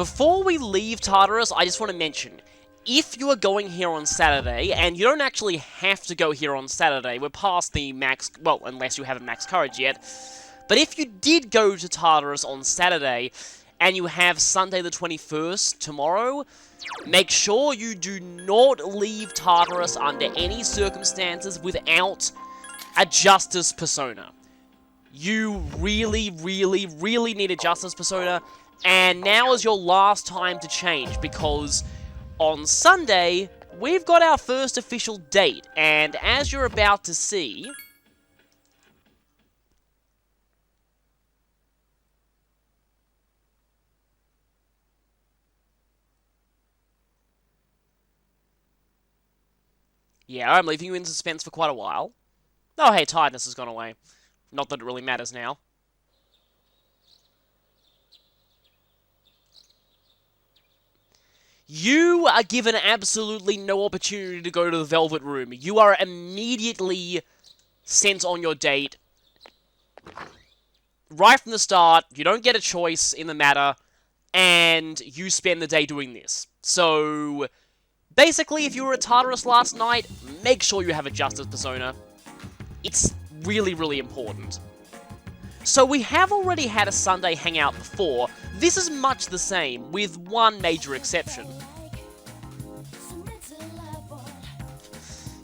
Before we leave Tartarus, I just want to mention, if you are going here on Saturday, and you don't actually have to go here on Saturday, we're past the max, well, unless you haven't max courage yet, but if you did go to Tartarus on Saturday, and you have Sunday the 21st tomorrow, make sure you do not leave Tartarus under any circumstances without a Justice Persona. You really, really, really need a Justice Persona, and now is your last time to change, because on Sunday, we've got our first official date, and as you're about to see... Yeah, I'm leaving you in suspense for quite a while. Oh, hey, tiredness has gone away. Not that it really matters now. You are given absolutely no opportunity to go to the Velvet Room. You are immediately sent on your date. Right from the start, you don't get a choice in the matter, and you spend the day doing this. So... basically, if you were at Tartarus last night, make sure you have a Justice Persona. It's really, really important. So we have already had a Sunday hangout before. This is much the same, with one major exception.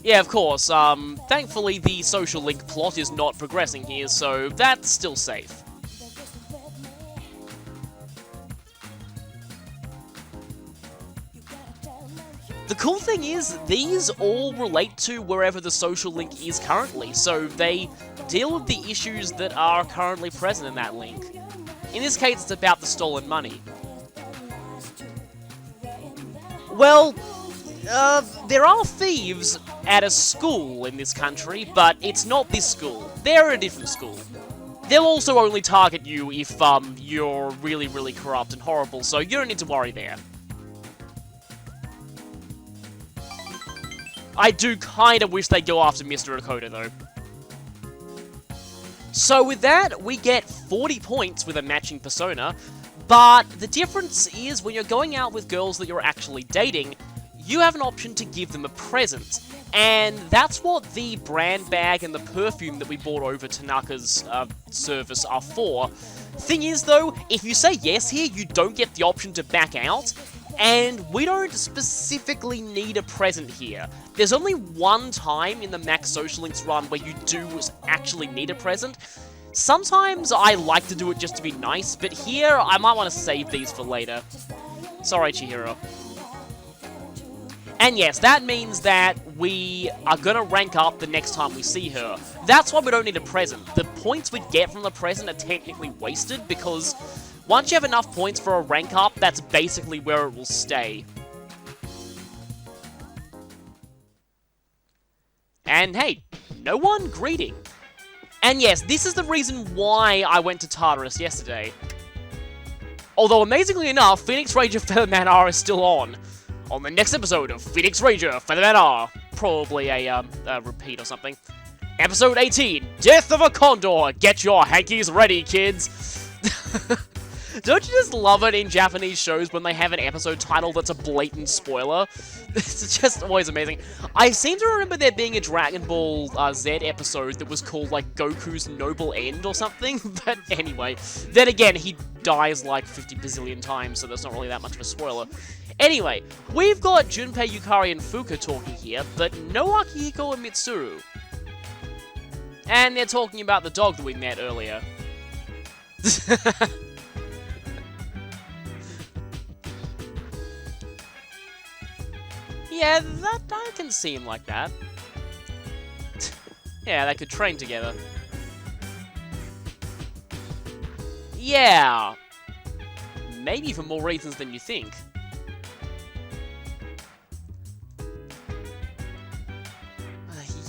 Yeah, of course, thankfully the social link plot is not progressing here, so that's still safe. The cool thing is, these all relate to wherever the social link is currently, so they deal with the issues that are currently present in that link. In this case, it's about the stolen money. Well, there are thieves at a school in this country, but it's not this school. They're at a different school. They'll also only target you if, you're really, really corrupt and horrible, so you don't need to worry there. I do kind of wish they'd go after Mr. Dakota, though. So with that, we get 40 points with a matching persona, but the difference is when you're going out with girls that you're actually dating, you have an option to give them a present. And that's what the brand bag and the perfume that we brought over to Tanaka's service are for. Thing is, though, if you say yes here, you don't get the option to back out. And we don't specifically need a present here. There's only one time in the Max Social Links run where you do actually need a present. Sometimes I like to do it just to be nice, but here I might want to save these for later. Sorry, Chihiro. And yes, that means that we are gonna rank up the next time we see her. That's why we don't need a present. The points we get from the present are technically wasted, because once you have enough points for a rank up, that's basically where it will stay. And hey, no one greeting. And yes, this is the reason why I went to Tartarus yesterday. Although, amazingly enough, Phoenix Ranger Featherman R is still on the next episode of Phoenix Ranger Featherman R. Probably a repeat or something. Episode 18, Death of a Condor. Get your hankies ready, kids. Don't you just love it in Japanese shows when they have an episode title that's a blatant spoiler? It's just always amazing. I seem to remember there being a Dragon Ball Z episode that was called, like, Goku's Noble End or something, but anyway. Then again, he dies like 50 bazillion times, so that's not really that much of a spoiler. Anyway, we've got Junpei, Yukari, and Fuka talking here, but no Akihiko and Mitsuru. And they're talking about the dog that we met earlier. Yeah, that can seem like that. Yeah, they could train together. Yeah. Maybe for more reasons than you think.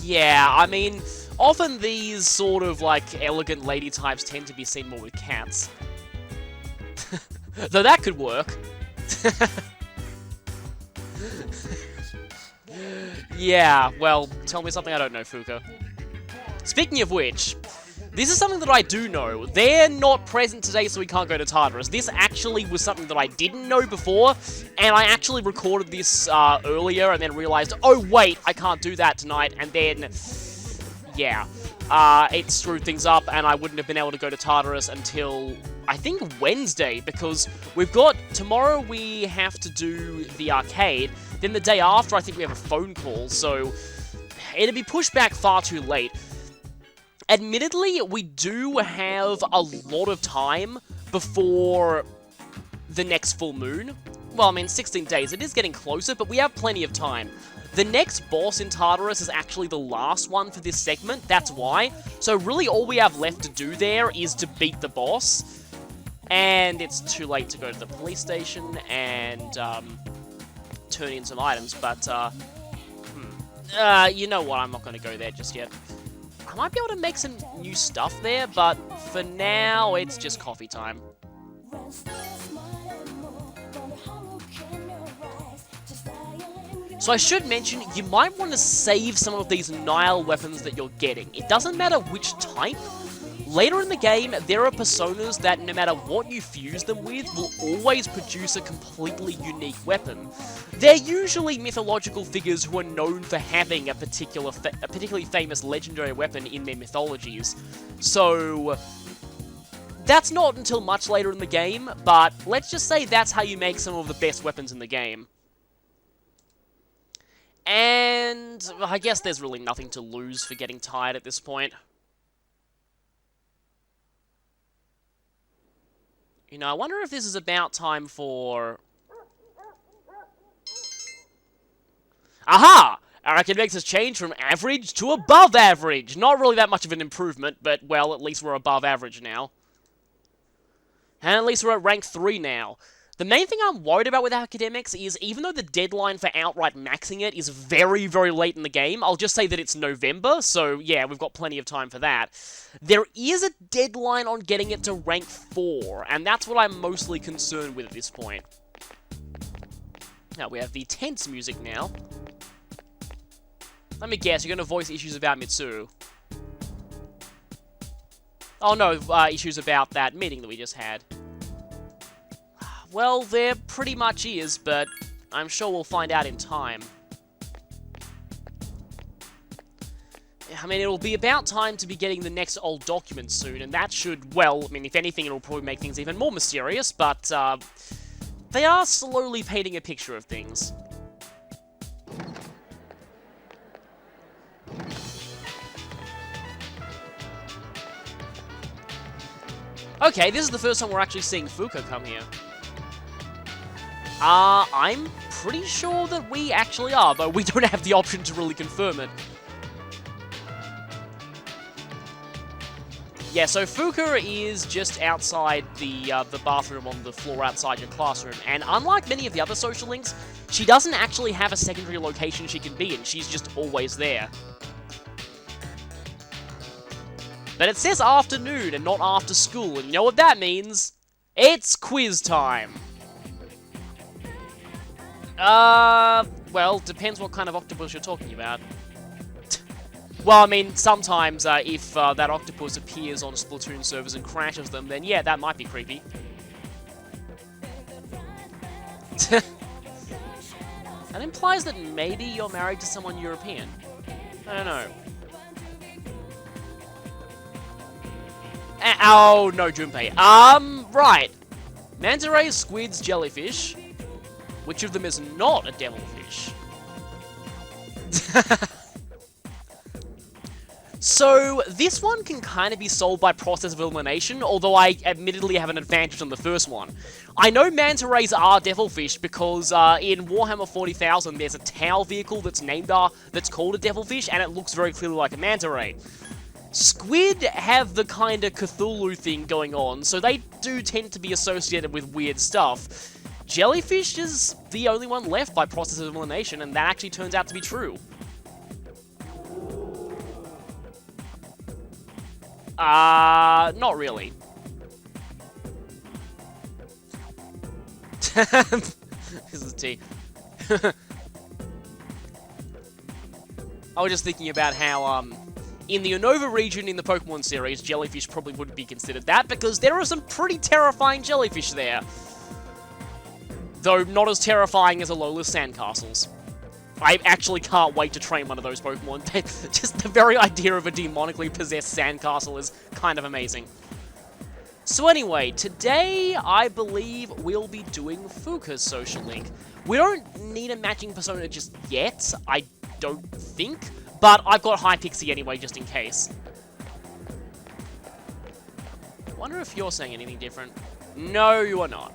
Yeah, I mean, often these sort of, like, elegant lady types tend to be seen more with cats. Though that could work. Yeah, well, tell me something I don't know, Fuka. Speaking of which, This is something that I do know. They're not present today, so we can't go to Tartarus. This actually was something that I didn't know before, and I actually recorded this earlier and then realized, oh wait, I can't do that tonight, and then, yeah. It screwed things up, and I wouldn't have been able to go to Tartarus until, I think, Wednesday, because we've got, tomorrow we have to do the arcade, then the day after I think we have a phone call, so it'd be pushed back far too late. Admittedly, we do have a lot of time before the next full moon. Well, I mean, 16 days, it is getting closer, but we have plenty of time. The next boss in Tartarus is actually the last one for this segment, that's why. So really all we have left to do there is to beat the boss. And it's too late to go to the police station and turn in some items, but you know what, I'm not going to go there just yet. I might be able to make some new stuff there, but for now, it's just coffee time. So I should mention, you might want to save some of these Nile weapons that you're getting. It doesn't matter which type. Later in the game, there are personas that no matter what you fuse them with, will always produce a completely unique weapon. They're usually mythological figures who are known for having a particularly famous legendary weapon in their mythologies. So that's not until much later in the game, but let's just say that's how you make some of the best weapons in the game. And I guess there's really nothing to lose for getting tired at this point. You know, I wonder if this is about time for... Aha! Our academics has changed from average to above average. Not really that much of an improvement, but, well, at least we're above average now. And at least we're at rank 3 now. The main thing I'm worried about with academics is, even though the deadline for outright maxing it is very, very late in the game, I'll just say that it's November, so yeah, we've got plenty of time for that. There is a deadline on getting it to rank 4, and that's what I'm mostly concerned with at this point. Now, we have the tense music now. Let me guess, you're going to voice issues about Mitsuru. Oh no, issues about that meeting that we just had. Well, there pretty much is, but I'm sure we'll find out in time. I mean, it'll be about time to be getting the next old document soon, and that should, well, I mean, if anything, it'll probably make things even more mysterious, but, they are slowly painting a picture of things. Okay, this is the first time we're actually seeing Fuka come here. I'm pretty sure that we actually are, though we don't have the option to really confirm it. Yeah, so Fuka is just outside the bathroom on the floor outside your classroom, and unlike many of the other social links, she doesn't actually have a secondary location she can be in, she's just always there. But it says afternoon and not after school, and you know what that means? It's quiz time! Well, depends what kind of octopus you're talking about. Well, I mean, sometimes, if that octopus appears on Splatoon servers and crashes them, then yeah, that might be creepy. That implies that maybe you're married to someone European. I don't know. Oh, no, Junpei. Right. Manta rays, squids, jellyfish. Which of them is not a devilfish? So, this one can kind of be solved by process of elimination, although I admittedly have an advantage on the first one. I know manta rays are devilfish because in Warhammer 40,000 there's a Tau vehicle that's that's called a devilfish, and it looks very clearly like a manta ray. Squid have the kind of Cthulhu thing going on, so they do tend to be associated with weird stuff. Jellyfish is the only one left by process of elimination, and that actually turns out to be true. Not really. This is tea. I was just thinking about how, In the Unova region in the Pokemon series, jellyfish probably wouldn't be considered that, because there are some pretty terrifying jellyfish there. Though not as terrifying as Alola's sandcastles. I actually can't wait to train one of those Pokemon. Just the very idea of a demonically possessed sandcastle is kind of amazing. So anyway, today I believe we'll be doing Fuuka's social link. We don't need a matching persona just yet, I don't think, but I've got Hypixie anyway just in case. I wonder if you're saying anything different. No, you are not.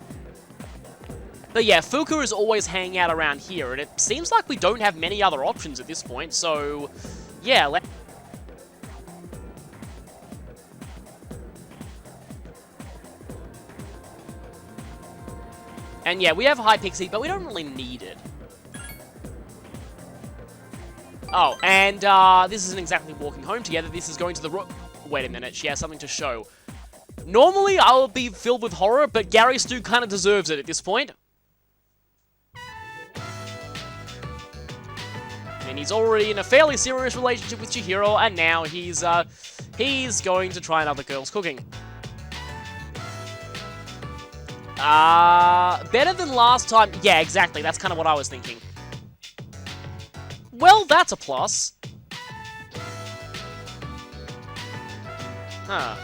But yeah, Fuuka is always hanging out around here, and it seems like we don't have many other options at this point, so yeah, and yeah, we have Hypixie, but we don't really need it. Oh, and this isn't exactly walking home together, this is going to the wait a minute, she has something to show. Normally, I'll be filled with horror, but Gary Stu kind of deserves it at this point. And he's already in a fairly serious relationship with Chihiro, and now he's going to try another girl's cooking. Better than last time. Yeah, exactly. That's kind of what I was thinking. Well, that's a plus. Huh.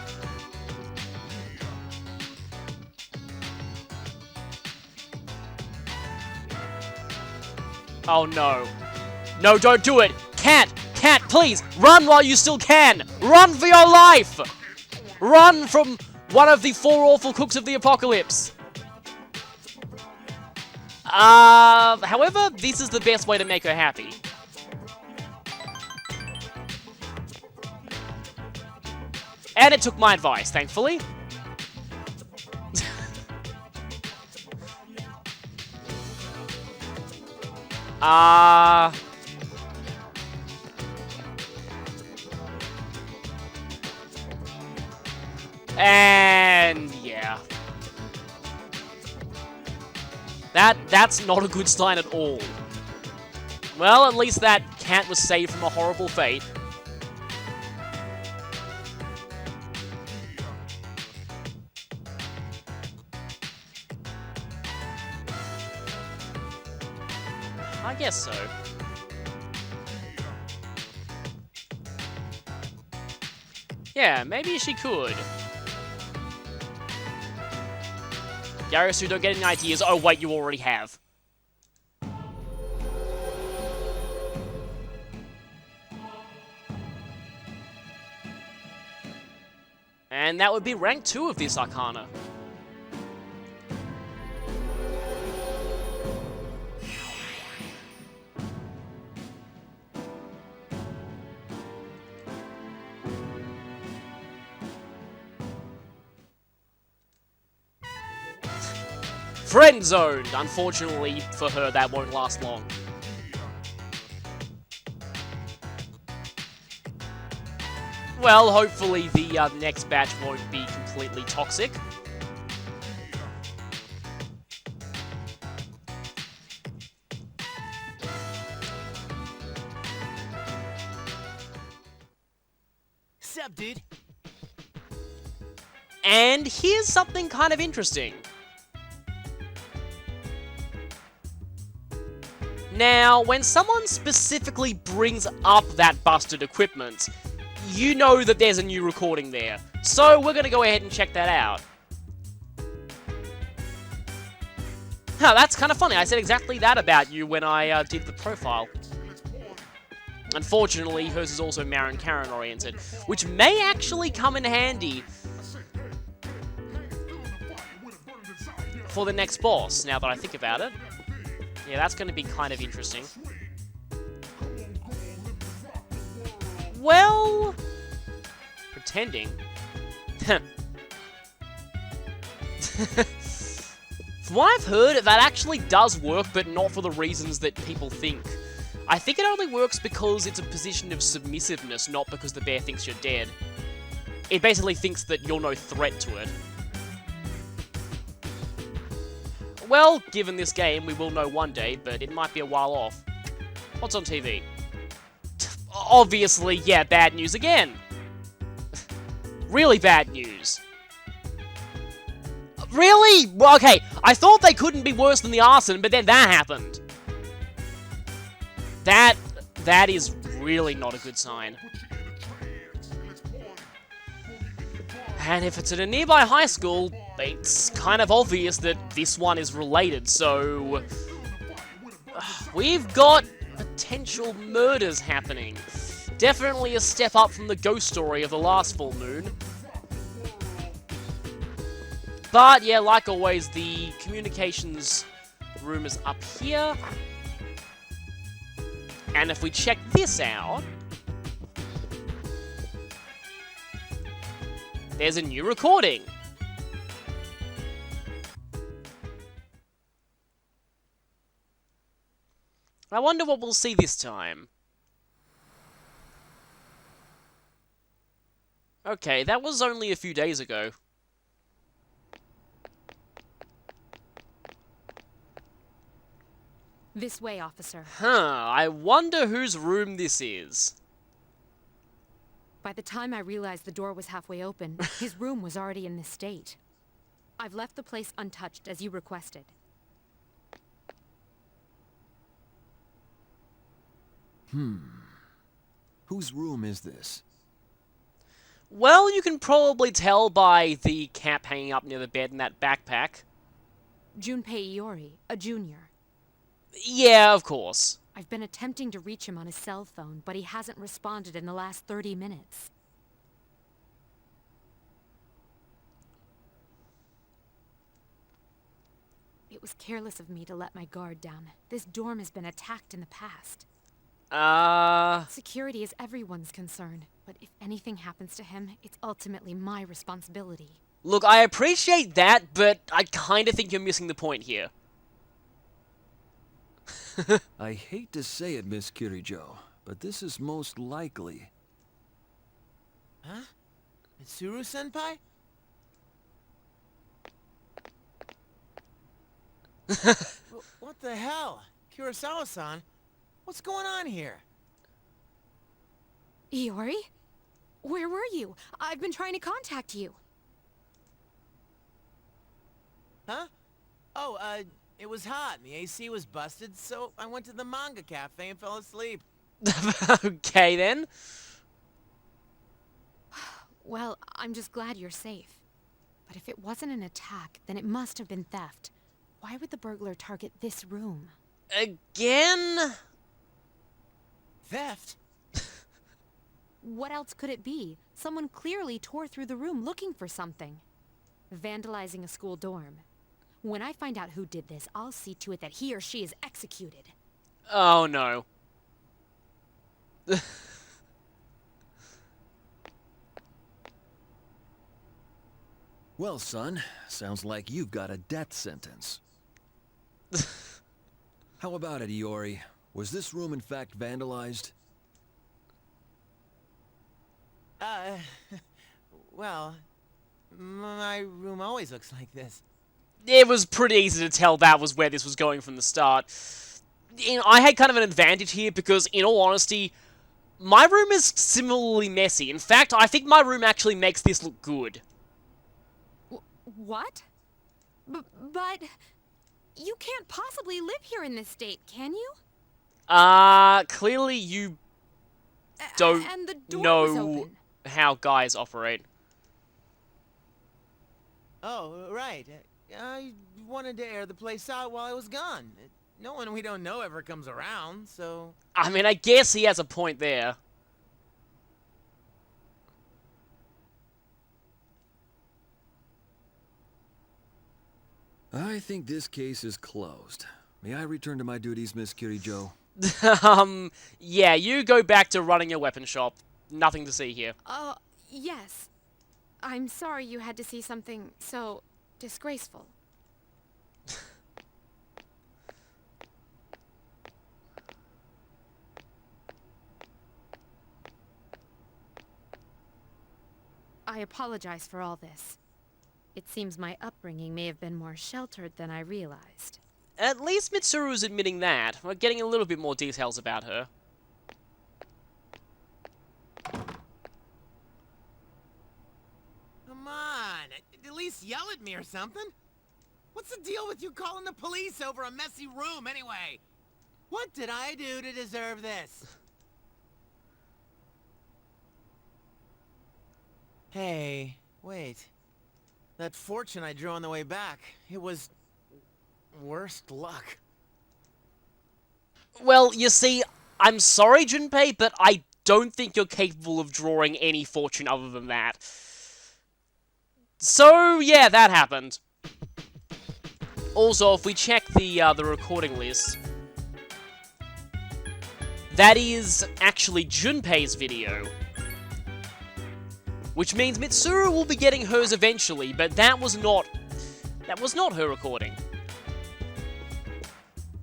Oh, no. No, don't do it! Cat! Cat, please! Run while you still can! Run for your life! Run from one of the 4 awful cooks of the apocalypse! However, this is the best way to make her happy. And it took my advice, thankfully. And yeah. That's not a good sign at all. Well, at least that cat was saved from a horrible fate. I guess so. Yeah, maybe she could. Garisu, don't get any ideas. Oh, wait, you already have. And that would be rank 2 of this Arcana. Friend-zoned! Unfortunately for her, that won't last long. Well, hopefully the next batch won't be completely toxic. Sup, dude? And here's something kind of interesting. Now, when someone specifically brings up that busted equipment, you know that there's a new recording there. So we're going to go ahead and check that out. Huh, that's kind of funny. I said exactly that about you when I did the profile. Unfortunately, hers is also Marin Karen oriented, which may actually come in handy for the next boss, now that I think about it. Yeah, that's going to be kind of interesting. Well... pretending. From what I've heard, that actually does work, but not for the reasons that people think. I think it only works because it's a position of submissiveness, not because the bear thinks you're dead. It basically thinks that you're no threat to it. Well, given this game, we will know one day, but it might be a while off. What's on TV? Obviously, yeah, bad news again. Really bad news. Really? Well, okay, I thought they couldn't be worse than the arson, but then that happened. That is really not a good sign. And if it's at a nearby high school, it's kind of obvious that this one is related, so... we've got potential murders happening. Definitely a step up from the ghost story of the last full moon. But yeah, like always, the communications room is up here. And if we check this out... there's a new recording. I wonder what we'll see this time. Okay, that was only a few days ago. This way, officer. Huh, I wonder whose room this is. By the time I realized the door was halfway open, his room was already in this state. I've left the place untouched, as you requested. Whose room is this? Well, you can probably tell by the cap hanging up near the bed and that backpack. Junpei Iori, a junior. Yeah, of course. I've been attempting to reach him on his cell phone, but he hasn't responded in the last 30 minutes. It was careless of me to let my guard down. This dorm has been attacked in the past. Security is everyone's concern, but if anything happens to him, it's ultimately my responsibility. Look, I appreciate that, but I kind of think you're missing the point here. I hate to say it, Miss Kirijo, but this is most likely... Huh? Mitsuru-senpai? What the hell? Kurosawa-san? What's going on here? Iori? Where were you? I've been trying to contact you. Huh? Oh, it was hot and the AC was busted, so I went to the manga cafe and fell asleep. Okay, then. Well, I'm just glad you're safe. But if it wasn't an attack, then it must have been theft. Why would the burglar target this room? Again? Theft? What else could it be? Someone clearly tore through the room looking for something. Vandalizing a school dorm. When I find out who did this, I'll see to it that he or she is executed. Oh, no. Well, son, sounds like you've got a death sentence. How about it, Iori? Was this room in fact vandalized? Well, my room always looks like this. It was pretty easy to tell that was where this was going from the start. You know, I had kind of an advantage here because, in all honesty, my room is similarly messy. In fact, I think my room actually makes this look good. What? But... you can't possibly live here in this state, can you? Clearly you don't and the door was know open. how guys operate. Oh, right. I wanted to air the place out while I was gone. No one we don't know ever comes around, so... I mean, I guess he has a point there. I think this case is closed. May I return to my duties, Miss Kirijo? Yeah, you go back to running your weapon shop. Nothing to see here. Yes. I'm sorry you had to see something so disgraceful. I apologize for all this. It seems my upbringing may have been more sheltered than I realized. At least Mitsuru's admitting that. We're getting a little bit more details about her. Come on, at least yell at me or something. What's the deal with you calling the police over a messy room anyway? What did I do to deserve this? Hey, wait. That fortune I drew on the way back, it was... worst luck. Well, you see, I'm sorry, Junpei, but I don't think you're capable of drawing any fortune other than that. So, yeah, that happened. Also, if we check the recording list, that is actually Junpei's video. Which means Mitsuru will be getting hers eventually, but that was not her recording.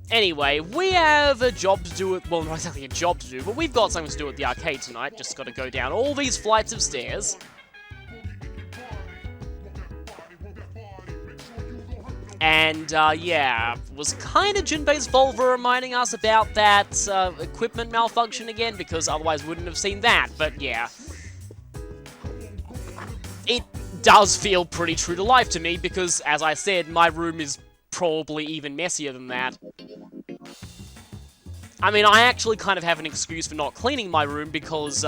Anyway, we have a job to do well, not exactly a job to do, but we've got something to do at the arcade tonight. Just gotta go down all these flights of stairs. And, yeah, was kinda Junpei's fault for reminding us about that, equipment malfunction again, because otherwise we wouldn't have seen that, but yeah. It does feel pretty true to life to me, because, as I said, my room is probably even messier than that. I mean, I actually kind of have an excuse for not cleaning my room, because,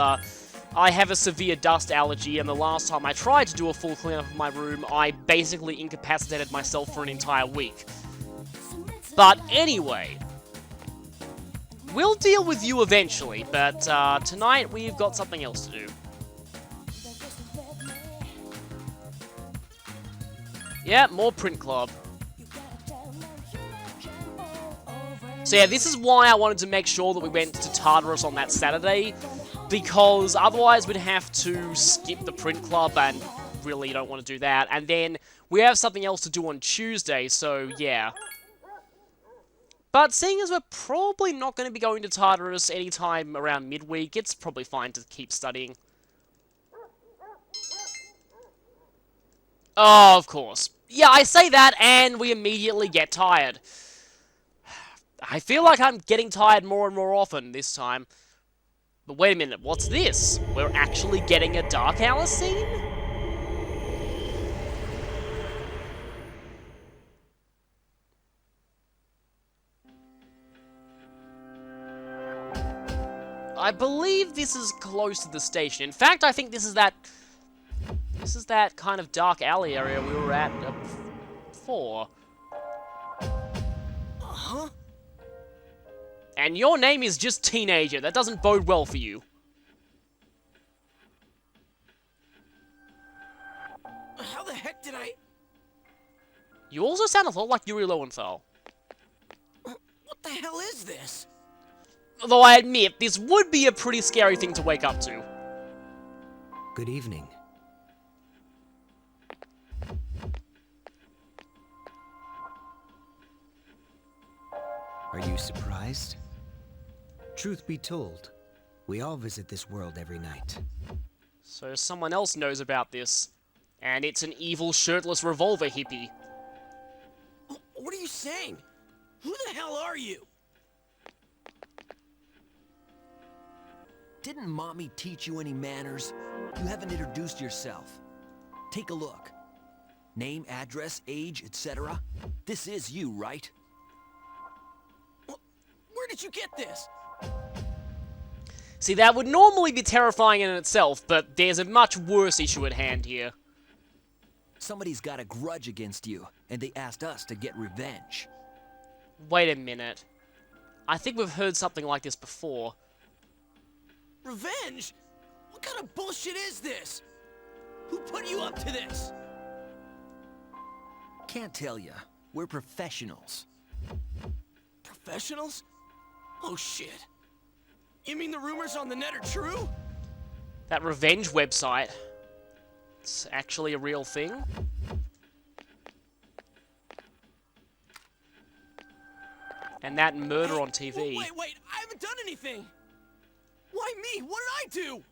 I have a severe dust allergy, and the last time I tried to do a full cleanup of my room, I basically incapacitated myself for an entire week. But anyway, we'll deal with you eventually, but tonight we've got something else to do. Yeah, more print club. So yeah, this is why I wanted to make sure that we went to Tartarus on that Saturday, because otherwise we'd have to skip the print club, and really don't want to do that. And then we have something else to do on Tuesday, so yeah. But seeing as we're probably not going to be going to Tartarus anytime around midweek, it's probably fine to keep studying. Oh, of course. Yeah, I say that, and we immediately get tired. I feel like I'm getting tired more and more often this time. But wait a minute, what's this? We're actually getting a Dark Hour scene? I believe this is close to the station. In fact, I think this is that kind of dark alley area we were at before. Huh? And your name is just Teenager. That doesn't bode well for you. How the heck did I... You also sound a lot like Yuri Lowenthal. What the hell is this? Although I admit, this would be a pretty scary thing to wake up to. Good evening. Are you surprised? Truth be told, we all visit this world every night. So someone else knows about this. And it's an evil shirtless revolver hippie. What are you saying? Who the hell are you? Didn't Mommy teach you any manners? You haven't introduced yourself. Take a look. Name, address, age, etc. This is you, right? Where did you get this? See, that would normally be terrifying in itself, but there's a much worse issue at hand here. Somebody's got a grudge against you, and they asked us to get revenge. Wait a minute. I think we've heard something like this before. Revenge? What kind of bullshit is this? Who put you up to this? Can't tell ya. We're professionals. Professionals? Oh shit. You mean the rumors on the net are true? That revenge website. It's actually a real thing. And that murder on TV. Wait, I haven't done anything! Why me? What did I do?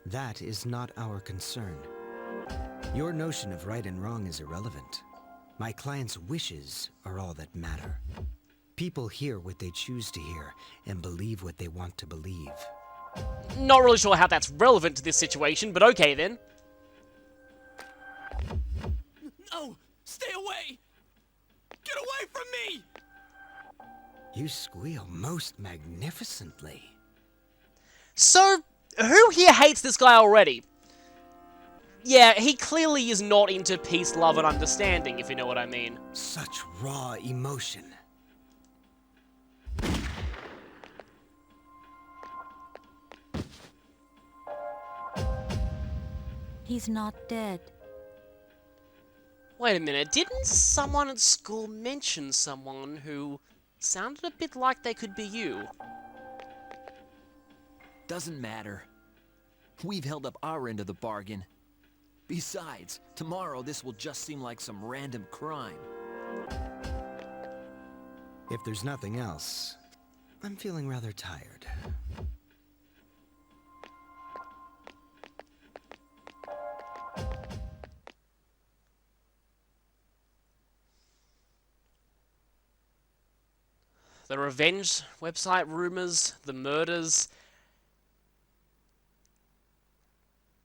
That is not our concern. Your notion of right and wrong is irrelevant. My client's wishes are all that matter. People hear what they choose to hear and believe what they want to believe. Not really sure how that's relevant to this situation, but okay then. No! Stay away! Get away from me! You squeal most magnificently. So, who here hates this guy already? Yeah, he clearly is not into peace, love, and understanding, if you know what I mean. Such raw emotion. He's not dead. Wait a minute, didn't someone at school mention someone who sounded a bit like they could be you? Doesn't matter. We've held up our end of the bargain. Besides, tomorrow this will just seem like some random crime. If there's nothing else, I'm feeling rather tired. The revenge website rumors, the murders.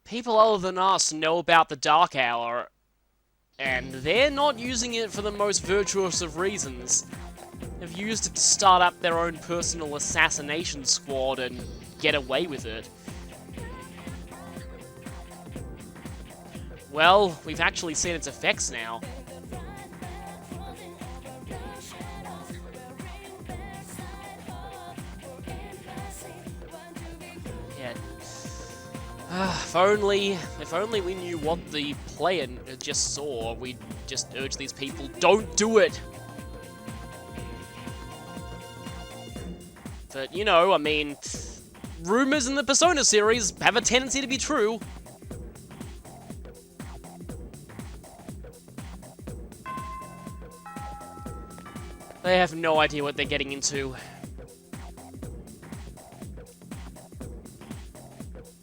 People other than us know about the Dark Hour, and they're not using it for the most virtuous of reasons. They've used it to start up their own personal assassination squad and get away with it. Well, we've actually seen its effects now. Yeah. If only we knew what the player just saw, we'd just urge these people, don't do it! But, you know, I mean, rumors in the Persona series have a tendency to be true. They have no idea what they're getting into.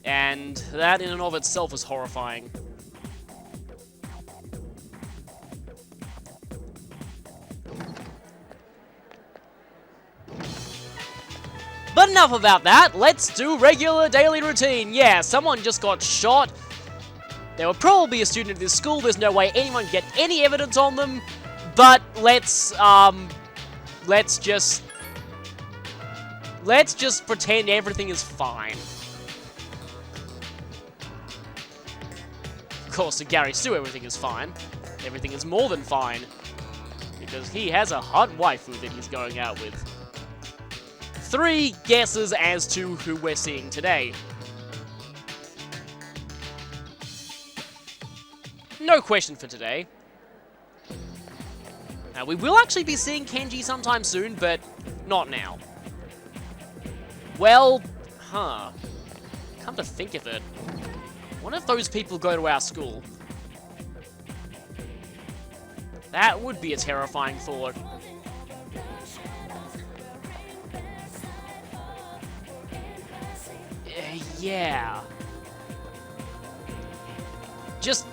And that in and of itself is horrifying. But enough about that, let's do regular daily routine. Yeah, someone just got shot. They were probably a student at this school, there's no way anyone can get any evidence on them. But let's just pretend everything is fine. Of course, to Gary Stu, everything is fine. Everything is more than fine. Because he has a hot waifu that he's going out with. 3 guesses as to who we're seeing today. No question for today. Now, we will actually be seeing Kenji sometime soon, but not now. Well, come to think of it, what if those people go to our school? That would be a terrifying thought. Yeah. Just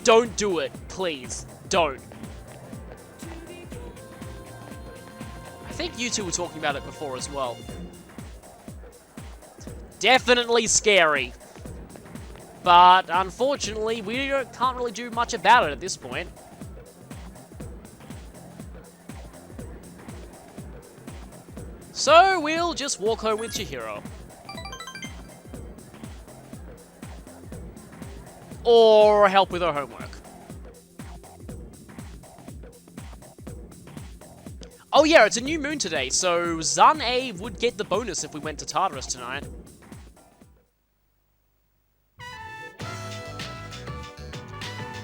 don't do it, please. Don't. I think you two were talking about it before as well. Definitely scary. But unfortunately, we can't really do much about it at this point. So we'll just walk home with Chihiro. Or help with her homework. Oh yeah, it's a new moon today, so Zan-A would get the bonus if we went to Tartarus tonight.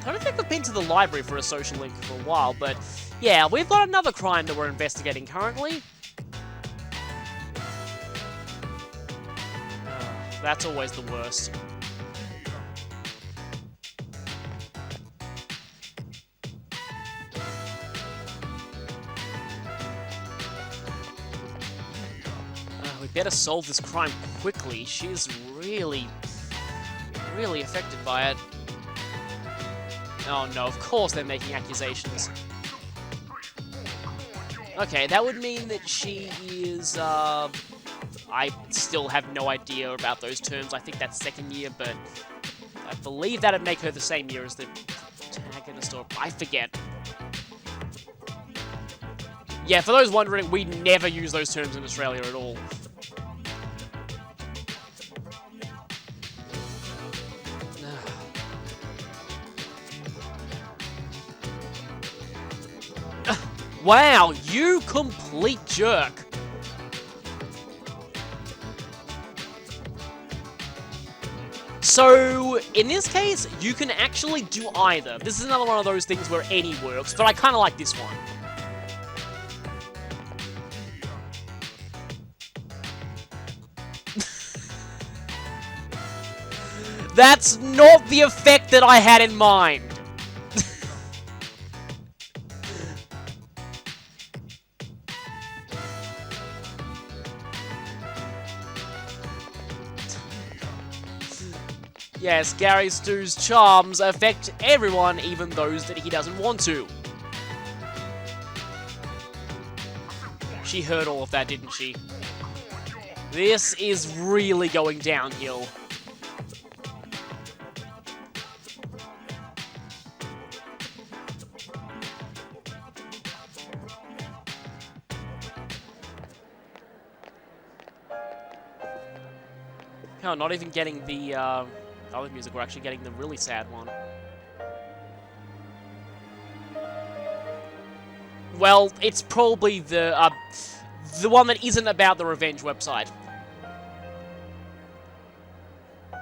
I don't think we've been to the library for a social link for a while, but yeah, we've got another crime that we're investigating currently. That's always the worst. We better solve this crime quickly. She's really affected by it. Oh no, of course they're making accusations. Okay, that would mean that she is, I still have no idea about those terms. I think that's second year, but I believe that'd make her the same year as the antagonist, or I forget. Yeah, for those wondering, we never use those terms in Australia at all. Wow, you complete jerk. So, in this case, you can actually do either. This is another one of those things where any works, but I kind of like this one. That's not the effect that I had in mind. Yes, Gary Stu's charms affect everyone, even those that he doesn't want to. She heard all of that, didn't she? This is really going downhill. Oh, not even getting the other music, we're actually getting the really sad one. Well, it's probably the one that isn't about the Revenge website. The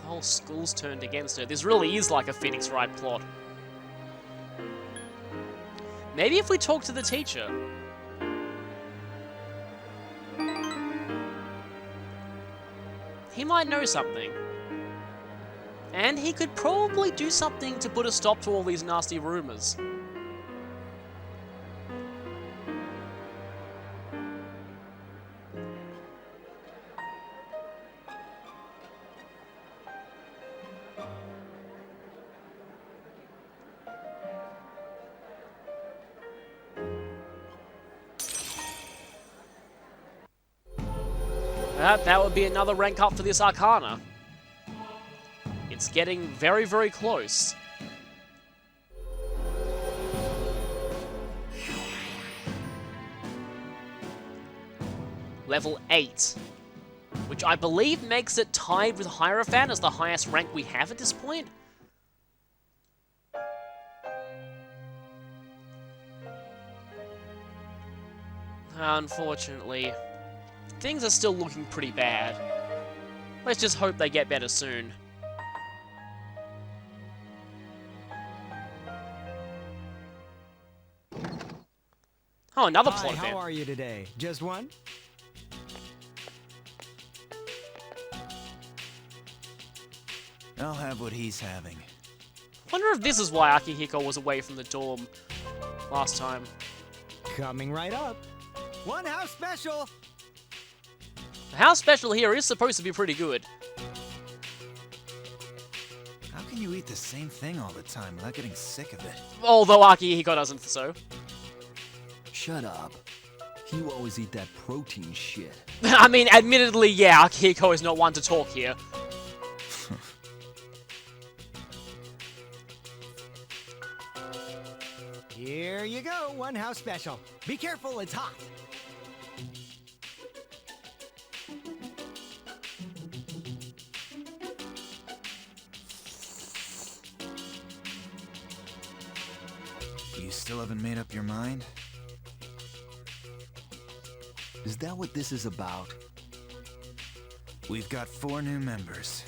whole school's turned against her. This really is like a Phoenix Wright plot. Maybe if we talk to the teacher. He might know something. And he could probably do something to put a stop to all these nasty rumors. That would be another rank up for this Arcana. It's getting very, very close. Level 8. Which I believe makes it tied with Hierophant as the highest rank we have at this point. Unfortunately, things are still looking pretty bad. Let's just hope they get better soon. Oh, another plot event. How are you today? Just one? I'll have what he's having. Wonder if this is why Akihiko was away from the dorm last time. Coming right up. One house special! The house special here is supposed to be pretty good. How can you eat the same thing all the time without getting sick of it? Although Akihiko doesn't so. Shut up. You always eat that protein shit. I mean, admittedly, yeah, Akihiko is not one to talk here. Here you go, one house special. Be careful, it's hot. You still haven't made up your mind? Is that what this is about? We've got 4 new members.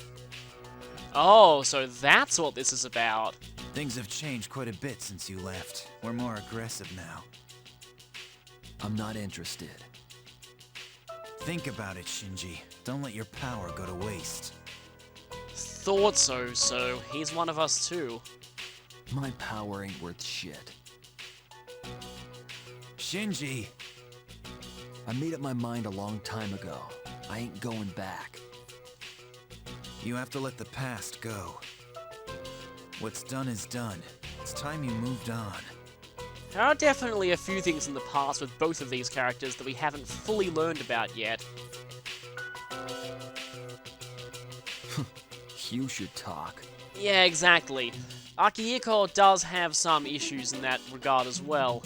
Oh, so that's what this is about. Things have changed quite a bit since you left. We're more aggressive now. I'm not interested. Think about it, Shinji. Don't let your power go to waste. Thought so. He's one of us too. My power ain't worth shit. Shinji! I made up my mind a long time ago. I ain't going back. You have to let the past go. What's done is done. It's time you moved on. There are definitely a few things in the past with both of these characters that we haven't fully learned about yet. You should talk. Yeah, exactly. Akihiko does have some issues in that regard as well.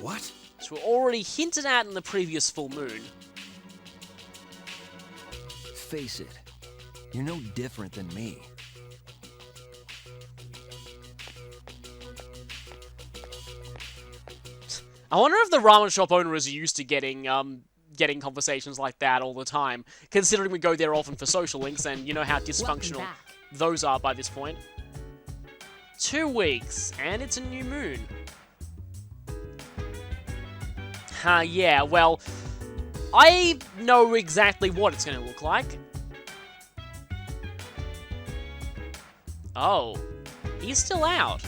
What? Which were already hinted at in the previous full moon. Face it, you're no different than me. I wonder if the ramen shop owner is used to getting conversations like that all the time, considering we go there often for social links, and you know how dysfunctional those are by this point. 2 weeks, and it's a new moon. Yeah, well, I know exactly what it's going to look like. Oh, he's still out.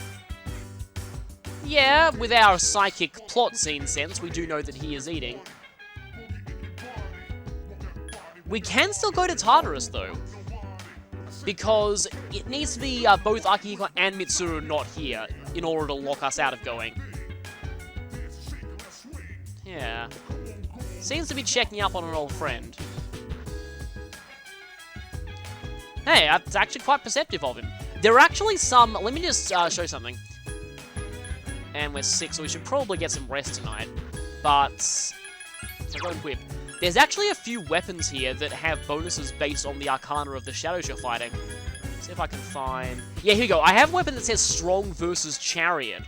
Yeah, with our psychic plot scene sense, we do know that he is eating. We can still go to Tartarus, though. Because it needs to be both Akihiko and Mitsuru not here in order to lock us out of going. Yeah. Seems to be checking up on an old friend. Hey, that's actually quite perceptive of him. There are actually some... Let me just show something. And we're sick, so we should probably get some rest tonight. But... So go and whip. There's actually a few weapons here that have bonuses based on the arcana of the shadows you're fighting. Let's see if I can find... Yeah, here we go. I have a weapon that says Strong versus Chariot.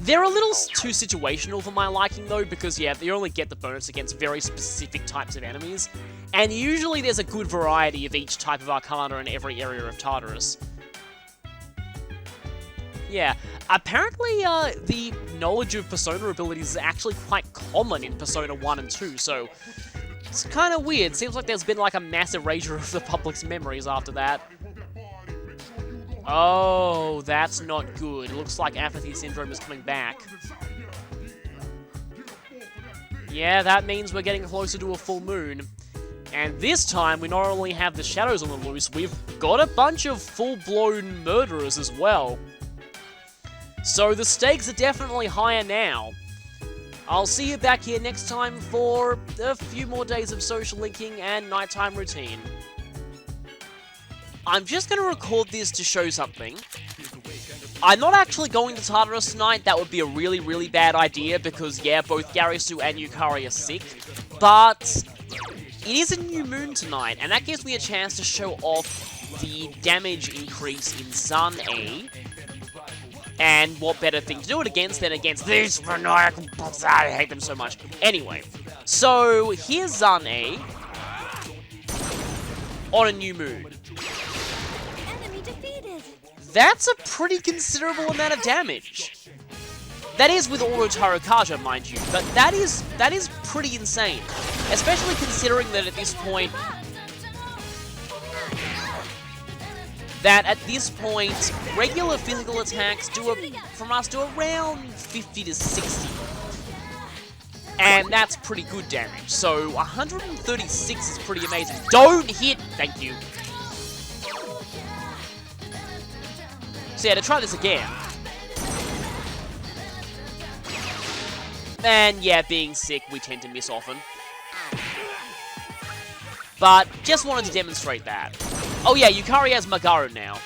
They're a little too situational for my liking, though, because, yeah, they only get the bonus against very specific types of enemies. And usually there's a good variety of each type of arcana in every area of Tartarus. Yeah, apparently the knowledge of Persona abilities is actually quite common in Persona 1 and 2, so it's kind of weird. Seems like there's been like a mass erasure of the public's memories after that. Oh, that's not good. It looks like apathy syndrome is coming back. Yeah, that means we're getting closer to a full moon. And this time, we not only have the shadows on the loose, we've got a bunch of full-blown murderers as well. So the stakes are definitely higher now. I'll see you back here next time for a few more days of social linking and nighttime routine. I'm just going to record this to show something. I'm not actually going to Tartarus tonight. That would be a really, really bad idea because, yeah, both Garisu and Yukari are sick. But it is a new moon tonight, and that gives me a chance to show off the damage increase in Sun A. And what better thing to do it against than against these maniacal bugs? I hate them so much. Anyway, so here's Zane on a new moon. Enemy defeated. That's a pretty considerable amount of damage. That is with Auto Tarokaja, mind you, but that is pretty insane. Especially considering that at this point, regular physical attacks from us do around 50 to 60. And that's pretty good damage. So 136 is pretty amazing. Don't hit! Thank you. So yeah, to try this again. And yeah, being sick, we tend to miss often. But just wanted to demonstrate that. Oh yeah, Yukari has Magaru now.